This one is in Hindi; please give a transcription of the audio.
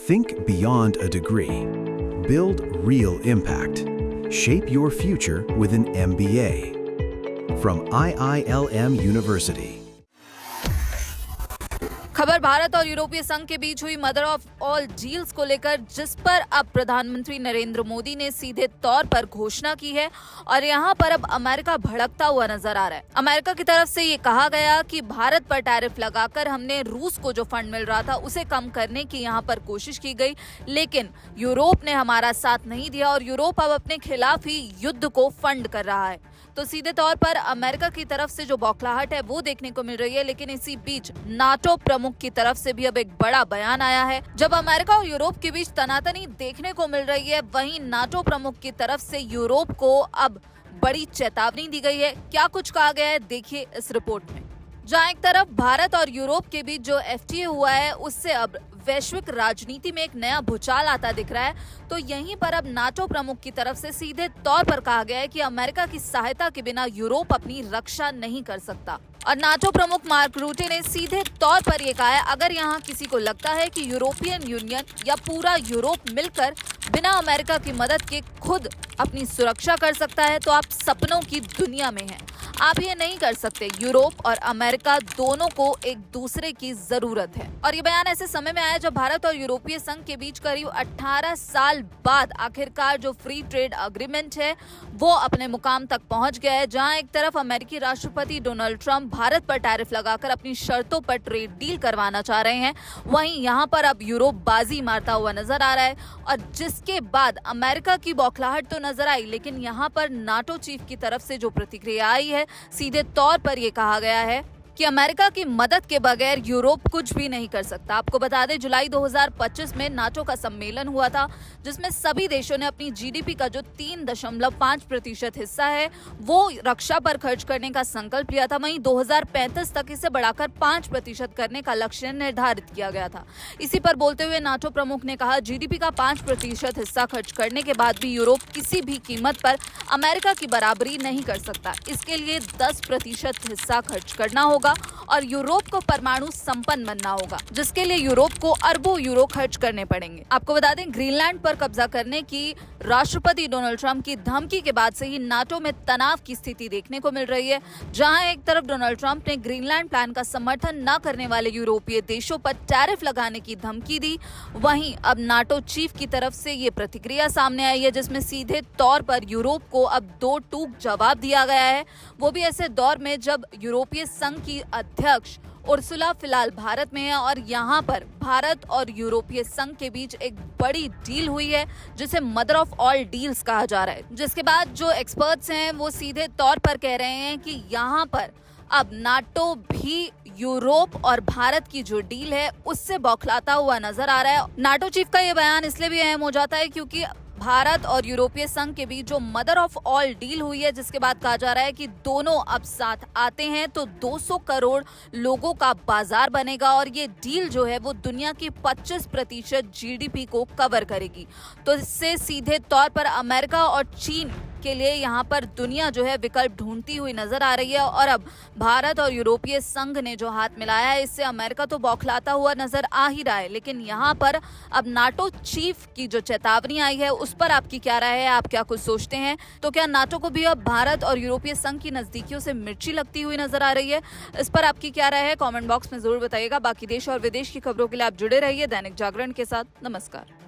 Think beyond a degree. Build real impact. Shape your future with an MBA. From IILM University. खबर भारत और यूरोपीय संघ के बीच हुई मदर ऑफ ऑल डील्स को लेकर, जिस पर अब प्रधानमंत्री नरेंद्र मोदी ने सीधे तौर पर घोषणा की है और यहां पर अब अमेरिका भड़कता हुआ नजर आ रहा है। अमेरिका की तरफ से ये कहा गया कि भारत पर टैरिफ लगाकर हमने रूस को जो फंड मिल रहा था उसे कम करने की यहां पर कोशिश की गई, लेकिन यूरोप ने हमारा साथ नहीं दिया और यूरोप अब अपने खिलाफ ही युद्ध को फंड कर रहा है। तो सीधे तौर पर अमेरिका की तरफ से जो बौखलाहट है वो देखने को मिल रही है। लेकिन इसी बीच नाटो प्रमुख की तरफ से भी अब एक बड़ा बयान आया है। जब अमेरिका और यूरोप के बीच तनातनी देखने को मिल रही है, वहीं नाटो प्रमुख की तरफ से यूरोप को अब बड़ी चेतावनी दी गई है। क्या कुछ कहा गया है, देखिए इस रिपोर्ट में। जहां एक तरफ भारत और यूरोप के बीच जो FTA हुआ है उससे अब वैश्विक राजनीति में एक नया भूचाल आता दिख रहा है, तो यहीं पर अब नाटो प्रमुख की तरफ से सीधे तौर पर कहा गया है कि अमेरिका की सहायता के बिना यूरोप अपनी रक्षा नहीं कर सकता। और नाटो प्रमुख मार्क रूटे ने सीधे तौर पर यह कहा है, अगर यहाँ किसी को लगता है कि यूरोपियन यूनियन या पूरा यूरोप मिलकर बिना अमेरिका की मदद के खुद अपनी सुरक्षा कर सकता है तो आप सपनों की दुनिया में हैं। आप ये नहीं कर सकते। यूरोप और अमेरिका दोनों को एक दूसरे की जरूरत है। और ये बयान ऐसे समय में आया जब भारत और यूरोपीय संघ के बीच करीब 18 साल बाद आखिरकार जो फ्री ट्रेड अग्रीमेंट है वो अपने मुकाम तक पहुंच गया है। जहां एक तरफ अमेरिकी राष्ट्रपति डोनाल्ड ट्रंप भारत पर टैरिफ लगाकर अपनी शर्तों पर ट्रेड डील करवाना चाह रहे हैं, वहीं यहाँ पर अब यूरोप बाजी मारता हुआ नजर आ रहा है। और जिसके बाद अमेरिका की बौखलाहट तो नजर आई, लेकिन यहाँ पर नाटो चीफ की तरफ से जो प्रतिक्रिया आई है, सीधे तौर पर यह कहा गया है कि अमेरिका की मदद के बगैर यूरोप कुछ भी नहीं कर सकता। आपको बता दें, जुलाई 2025 में नाटो का सम्मेलन हुआ था जिसमें सभी देशों ने अपनी GDP का जो 3.5% हिस्सा है वो रक्षा पर खर्च करने का संकल्प लिया था। वहीं 2035 तक इसे बढ़ाकर 5% करने का लक्ष्य निर्धारित किया गया था। इसी पर बोलते हुए नाटो प्रमुख ने कहा, GDP का 5% हिस्सा खर्च करने के बाद भी यूरोप किसी भी कीमत पर अमेरिका की बराबरी नहीं कर सकता। इसके लिए 10% हिस्सा खर्च करना होगा और यूरोप को परमाणु संपन्न बनना होगा, जिसके लिए यूरोप को अरबों यूरो खर्च करने पड़ेंगे। आपको बता दें, ग्रीनलैंड पर कब्जा करने की राष्ट्रपति डोनाल्ड ट्रंप की धमकी के बाद से ही नाटो में तनाव की स्थिति देखने को मिल रही है। जहां एक तरफ डोनाल्ड ट्रंप ने ग्रीनलैंड प्लान का समर्थन न करने वाले यूरोपीय देशों पर टैरिफ लगाने की धमकी दी, वहीं अब नाटो चीफ की तरफ से ये प्रतिक्रिया सामने आई है जिसमें सीधे तौर पर यूरोप को अब दो टूक जवाब दिया गया है। वो भी ऐसे दौर में जब यूरोपीय संघ की अध्यक्ष उर्सुला फिलहाल भारत में है और यहाँ पर भारत और यूरोपीय संघ के बीच एक बड़ी डील हुई है जिसे मदर ऑफ ऑल डील्स कहा जा रहा है। जिसके बाद जो एक्सपर्ट्स हैं वो सीधे तौर पर कह रहे हैं कि यहाँ पर अब नाटो भी यूरोप और भारत की जो डील है उससे बौखलाता हुआ नजर आ रहा है। नाटो चीफ का ये बयान इसलिए भी अहम हो जाता है क्योंकि भारत और यूरोपीय संघ के बीच जो मदर ऑफ ऑल डील हुई है, जिसके बाद कहा जा रहा है कि दोनों अब साथ आते हैं तो 200 करोड़ लोगों का बाजार बनेगा और ये डील जो है वो दुनिया की 25% GDP को कवर करेगी। तो इससे सीधे तौर पर अमेरिका और चीन के लिए यहाँ पर दुनिया जो है विकल्प ढूंढती हुई नजर आ रही है। और अब भारत और यूरोपीय संघ ने जो हाथ मिलाया है इससे अमेरिका तो बौखलाता हुआ नजर आ ही रहा है, लेकिन यहाँ पर अब नाटो चीफ की जो चेतावनी आई है उस पर आपकी क्या राय है, आप क्या कुछ सोचते हैं? तो क्या नाटो को भी अब भारत और यूरोपीय संघ की नजदीकियों से मिर्ची लगती हुई नजर आ रही है? इस पर आपकी क्या राय है, कमेंट बॉक्स में जरूर बताइएगा। बाकी देश और विदेश की खबरों के लिए आप जुड़े रहिए दैनिक जागरण के साथ। नमस्कार।